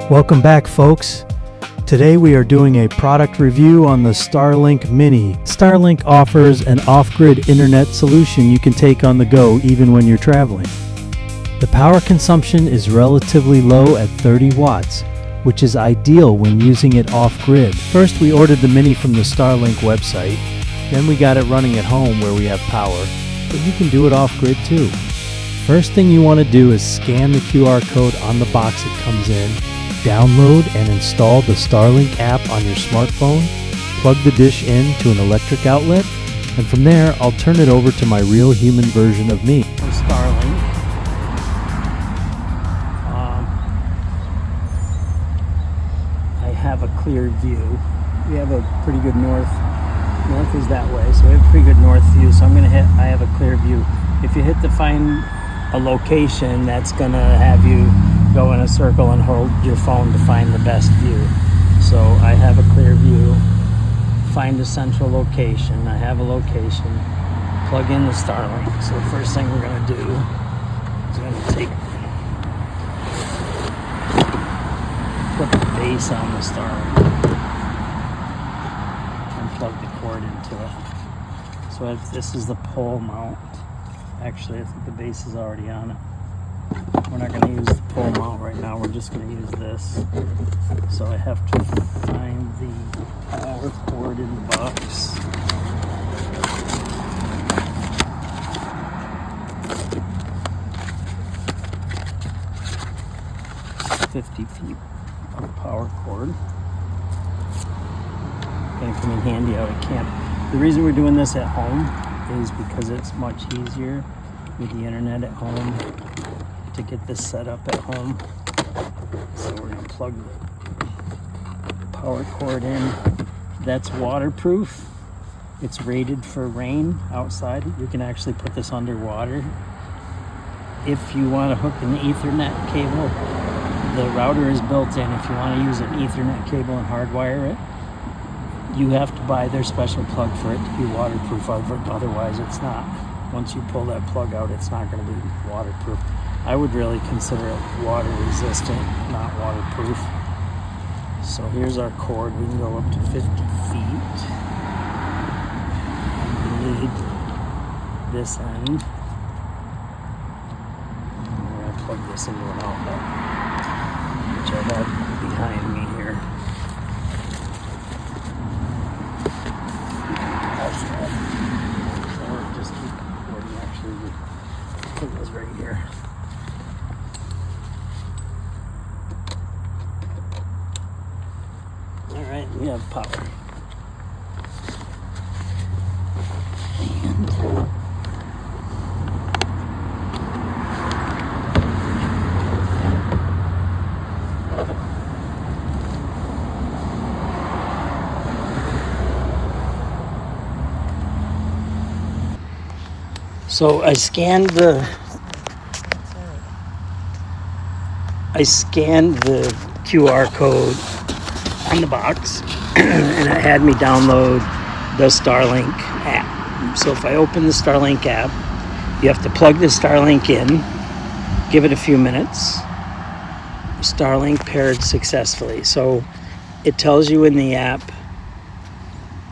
Welcome back, folks. Today we are doing a product review on the Starlink Mini. Starlink offers an off-grid internet solution you can take on the go even when you're traveling. The power consumption is relatively low at 30 watts, which is ideal when using it off-grid. First, we ordered the Mini from the Starlink website. Then we got it running at home where we have power, but you can do it off-grid too. First thing you want to do is scan the QR code on the box it comes in, download and install the Starlink app on your smartphone, plug the dish in to an electric outlet, and from there I'll turn it over to my real human version of me. Starlink. I have a clear view. We have a pretty good north is that way, so we have a pretty good north view. So I'm gonna hit I have a clear view. If you hit to find a location, that's gonna have you go in a circle and hold your phone to find the best view. So I have a clear view. Find a central location. I have a location. Plug in the Starlink. So the first thing we're gonna do is we're gonna put the base on the Starlink and plug the cord into it. So this is the pole mount. Actually, I think the base is already on it. We're not going to use the pole mount right now. We're just going to use this. So I have to find the power cord in the box. $50 feet of power cord. Going to come in handy out of camp. The reason we're doing this at home is because it's much easier with the internet at home to get this set up at home. So we're going to plug the power cord in. That's waterproof. It's rated for rain outside. You can actually put this underwater. If you want to hook an Ethernet cable, the router is built in. If you want to use an Ethernet cable and hardwire it, you have to buy their special plug for it to be waterproof. Otherwise, it's not. Once you pull that plug out, it's not going to be waterproof. I would really consider it water resistant, not waterproof. So here's our cord. We can go up to 50 feet. We need this end. We're going to plug this into an outlet, which I have behind me here. So we'll just keep recording. Actually, the thing is right here. Alright, we have power. And so I scanned the QR code on the box and it had me download the Starlink app. So if I open the Starlink app, you have to plug the Starlink in, give it a few minutes. Starlink paired successfully. So it tells you in the app,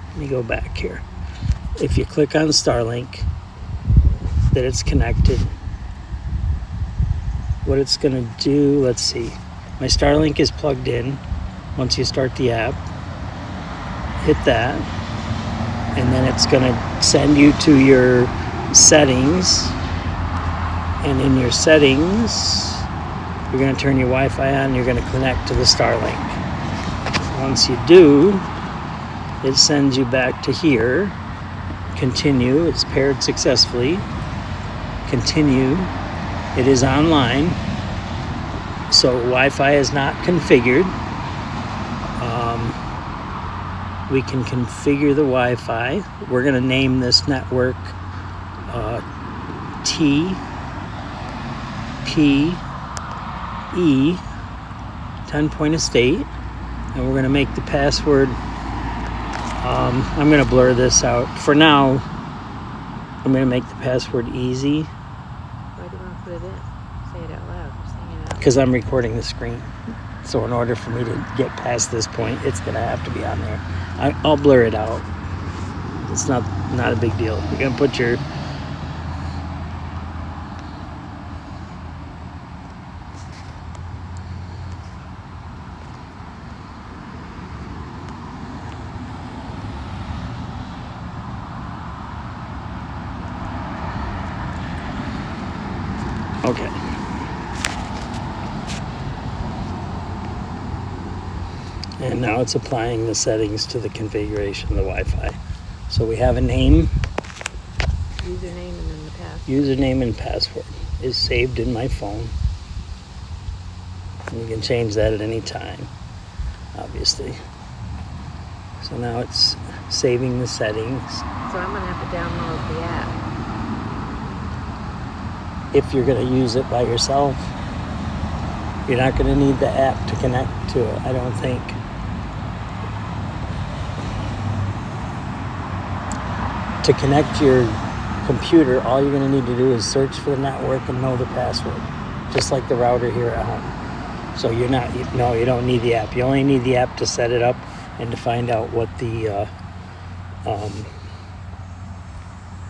let me go back here. If you click on Starlink, that it's connected. What it's gonna do, let's see. My Starlink is plugged in. Once you start the app, hit that, and then it's gonna send you to your settings. And in your settings, you're gonna turn your Wi-Fi on, you're gonna connect to the Starlink. Once you do, it sends you back to here. Continue, it's paired successfully. Continue, it is online, so Wi-Fi is not configured. We can configure the Wi-Fi. We're going to name this network TPE, 10 Point Estate, and we're going to make the password, I'm going to blur this out. For now, I'm going to make the password easy. Why do you want to put it in? Say it out loud. You're saying it out loud. Because I'm recording the screen. So in order for me to get past this point, it's gonna have to be on there. I'll blur it out. It's not a big deal. You're gonna put your okay. And now it's applying the settings to the configuration of the Wi-Fi. So we have a name. Username and then the password. Username and password is saved in my phone. And you can change that at any time, obviously. So now it's saving the settings. So I'm going to have to download the app. If you're going to use it by yourself, you're not going to need the app to connect to it, I don't think. To connect your computer, all you're going to need to do is search for the network and know the password, just like the router here at home. So you don't need the app. You only need the app to set it up and to find out what the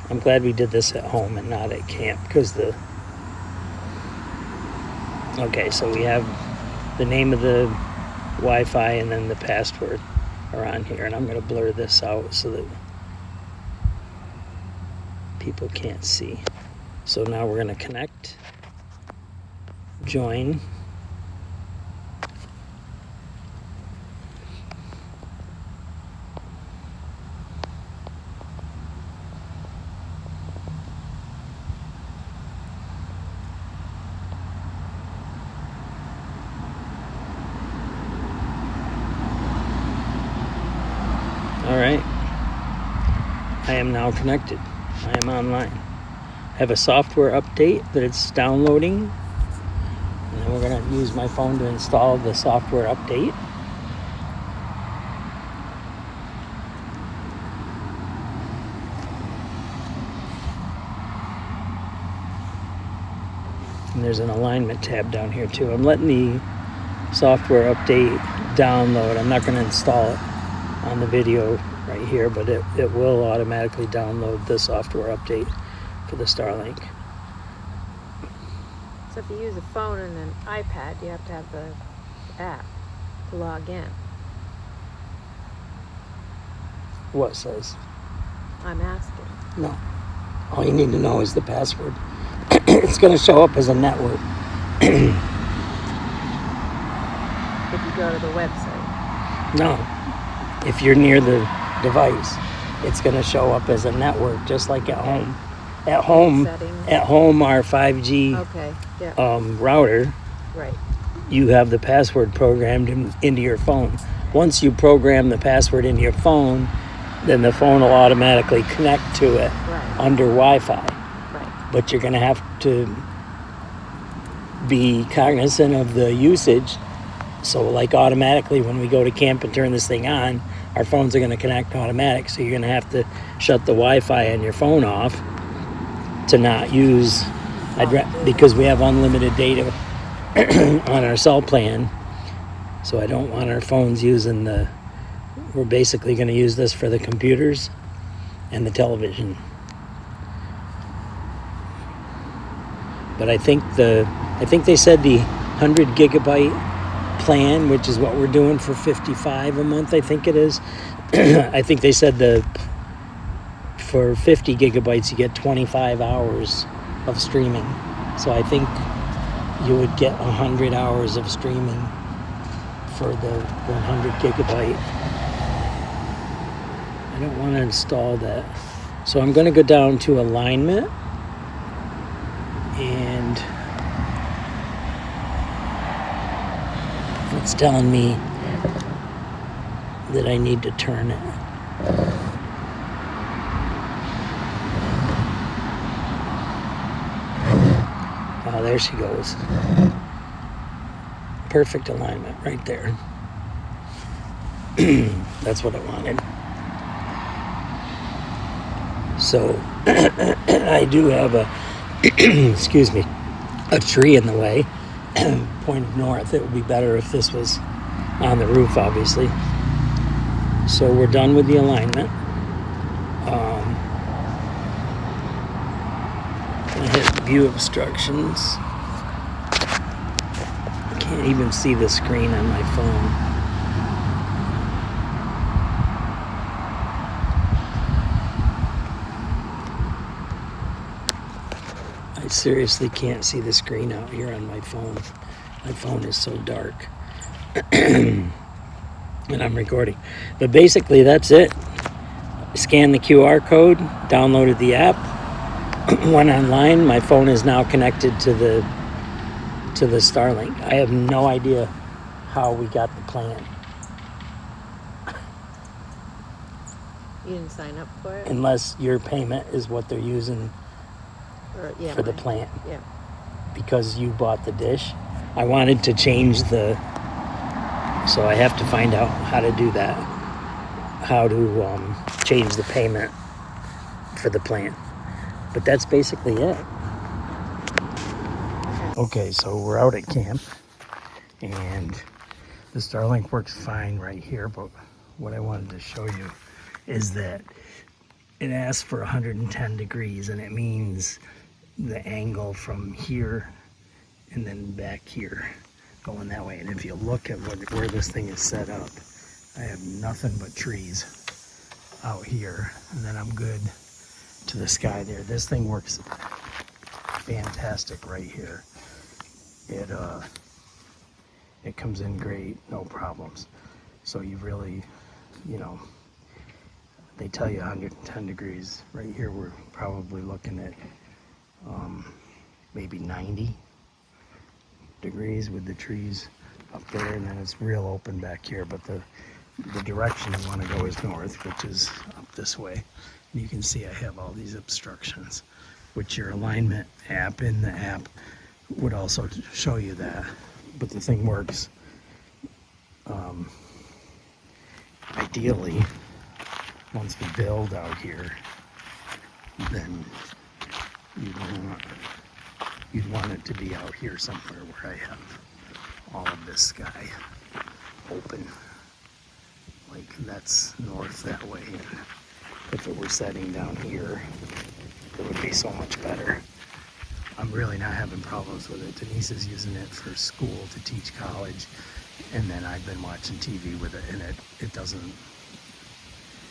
I'm glad we did this at home and not at camp, because okay, so we have the name of the Wi-Fi and then the password are on here, and I'm going to blur this out so that people can't see. So now we're going to connect, join, all right, I am now connected. I am online. I have a software update that it's downloading, and then we're going to use my phone to install the software update. And there's an alignment tab down here too. I'm letting the software update download. I'm not going to install it on the video right here, but it will automatically download the software update for the Starlink. So if you use a phone and an iPad, you have to have the app to log in. What says? I'm asking. No. All you need to know is the password. It's going to show up as a network. If you go to the website. No. If you're near the device, it's going to show up as a network, just like at home. At home, our 5G Okay. Yeah. Router, Right. you have the password programmed into your phone. Once you program the password into your phone, then the phone will automatically connect to it under Wi-Fi. Right. But you're going to have to be cognizant of the usage. So like automatically when we go to camp and turn this thing on, our phones are going to connect automatic. So you're going to have to shut the Wi-Fi on your phone off to not use, because we have unlimited data on our cell plan. So I don't want our phones using we're basically going to use this for the computers and the television. But I think they said the 100 gigabyte plan, which is what we're doing for $55 a month, I think it is. I think they said for 50 gigabytes you get 25 hours of streaming. So I think you would get 100 hours of streaming for the 100 gigabyte. I don't want to install that. So I'm going to go down to alignment, and it's telling me that I need to turn it. Oh, there she goes. Perfect alignment right there. That's what I wanted. So I do have excuse me, a tree in the way. pointed north. It would be better if this was on the roof, obviously. So we're done with the alignment. I hit view obstructions. I can't even see the screen on my phone. I seriously can't see the screen out here on my phone. My phone is so dark. And I'm recording. But basically that's it. Scanned the QR code, downloaded the app, went online. My phone is now connected to the Starlink. I have no idea how we got the plan. You didn't sign up for it? Unless your payment is what they're using for the plan. Yeah. Because you bought the dish. I wanted to change so I have to find out how to do that. How to change the payment for the plan. But that's basically it. Okay, so we're out at camp, and the Starlink works fine right here, but what I wanted to show you is that it asks for 110 degrees, and it means the angle from here and then back here going that way. And if you look at where this thing is set up, I have nothing but trees out here, and then I'm good to the sky there. This thing works fantastic right here. It comes in great, no problems. So you really, they tell you 110 degrees. Right here we're probably looking at maybe 90 degrees with the trees up there, and then it's real open back here. But the direction you want to go is north, which is up this way. And you can see I have all these obstructions, which your alignment app in the app would also show you that. But the thing works ideally. Once we build out here, then you'd want it to be out here somewhere where I have all of this sky open. Like that's north that way. And if it were setting down here, it would be so much better. I'm really not having problems with it. Denise is using it for school to teach college, and then I've been watching TV with it, and it doesn't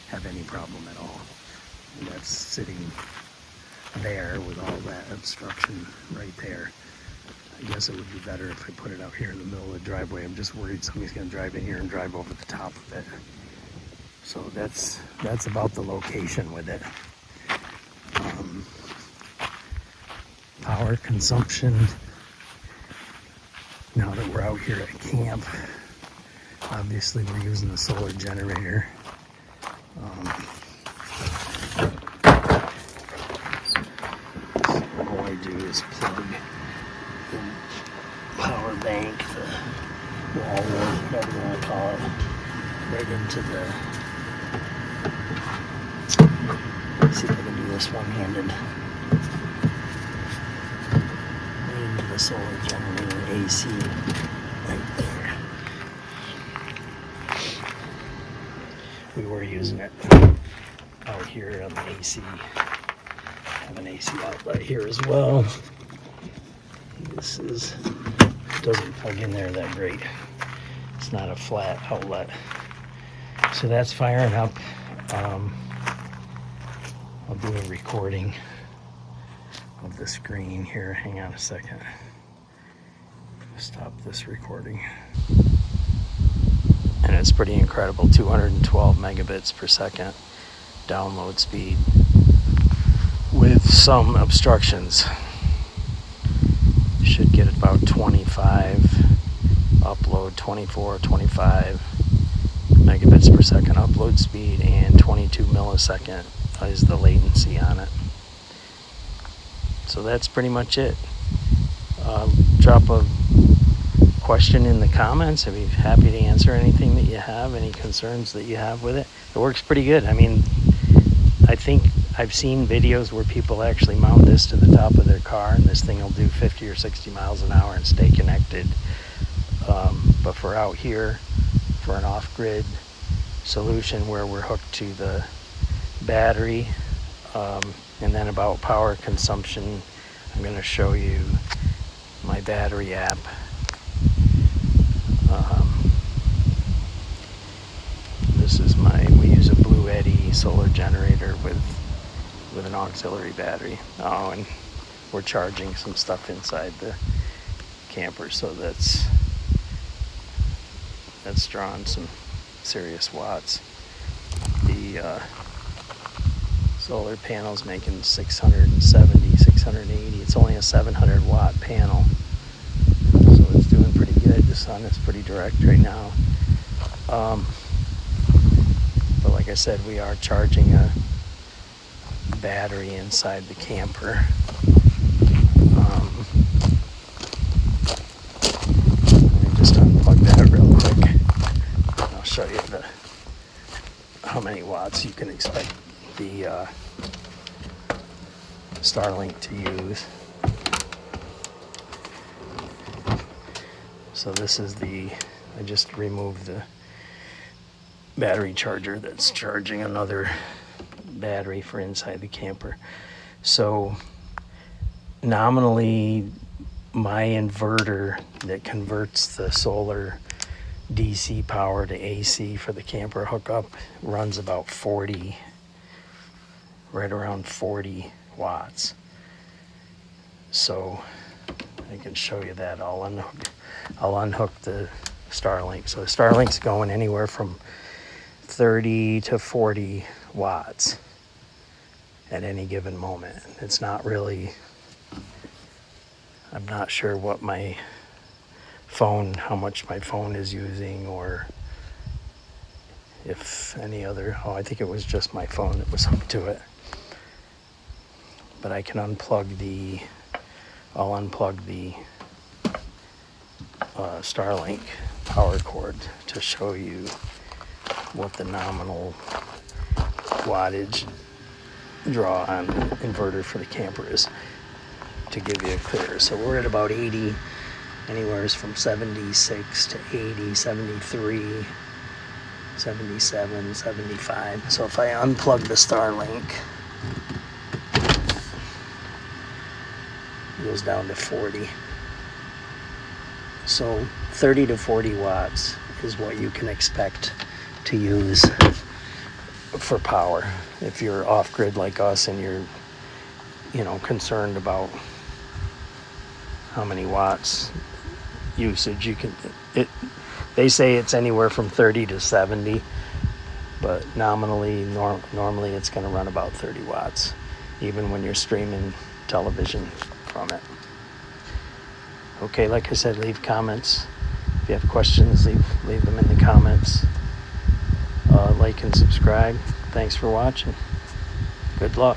have any problem at all. And that's sitting there with all that obstruction right there. I guess it would be better if I put it out here in the middle of the driveway. I'm just worried somebody's going to drive in here and drive over the top of it. So that's about the location with it. Power consumption. Now that we're out here at camp, obviously we're using the solar generator. All I do is plug the power bank, the wall wart, whatever you want to call it, right into let's see if I can do this one-handed. Right into the solar generator AC right there. We were using it out here on the AC. Have an AC outlet here as well. This doesn't plug in there that great. It's not a flat outlet. So that's firing up. I'll do a recording of the screen here. Hang on a second. Stop this recording. And it's pretty incredible, 212 megabits per second download speed with some obstructions. Should get about 25 upload, 24, 25 megabits per second upload speed, and 22 millisecond is the latency on it. So that's pretty much it. Drop a question in the comments. I'd be happy to answer anything that you have, any concerns that you have with it. It works pretty good. I mean, I think I've seen videos where people actually mount this to the top of their car, and this thing will do 50 or 60 miles an hour and stay connected But for out here, for an off-grid solution where we're hooked to the battery, and then about power consumption, I'm going to show you my battery app. This is we use a Blue Eddy solar generator with an auxiliary battery. Oh, and we're charging some stuff inside the camper, so that's drawing some serious watts. The solar panel's making 670, 680. It's only a 700 watt panel, so it's doing pretty good. The sun is pretty direct right now. But like I said, we are charging a battery inside the camper. Let me just unplug that real quick. I'll show you how many watts you can expect the Starlink to use. So this is I just removed the battery charger that's charging another battery for inside the camper. So nominally, my inverter that converts the solar DC power to AC for the camper hookup runs about 40, right around 40 watts. So I can show you that. I'll unhook the Starlink. So the Starlink's going anywhere from 30 to 40 watts at any given moment. It's not really, I'm not sure what my phone, how much my phone is using, or if any other, I think it was just my phone that was hooked to it. But I can I'll unplug the Starlink power cord to show you what the nominal wattage draw on inverter for the camper is, to give you a clear. So we're at about 80, anywhere from 76 to 80, 73, 77, 75. So if I unplug the Starlink, it goes down to 40. So 30 to 40 watts is what you can expect to use for power if you're off-grid like us and you're concerned about how many watts usage you can. They say it's anywhere from 30 to 70, but nominally normally it's going to run about 30 watts even when you're streaming television from it. Okay, like I said, leave comments. If you have questions, leave them in the comments. Like and subscribe. Thanks for watching. Good luck.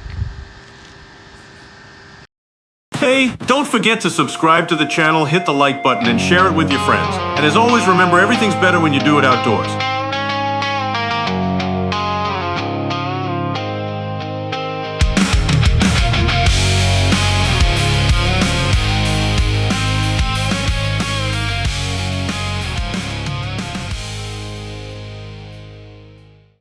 Hey, don't forget to subscribe to the channel, hit the like button, and share it with your friends. And as always, remember, everything's better when you do it outdoors.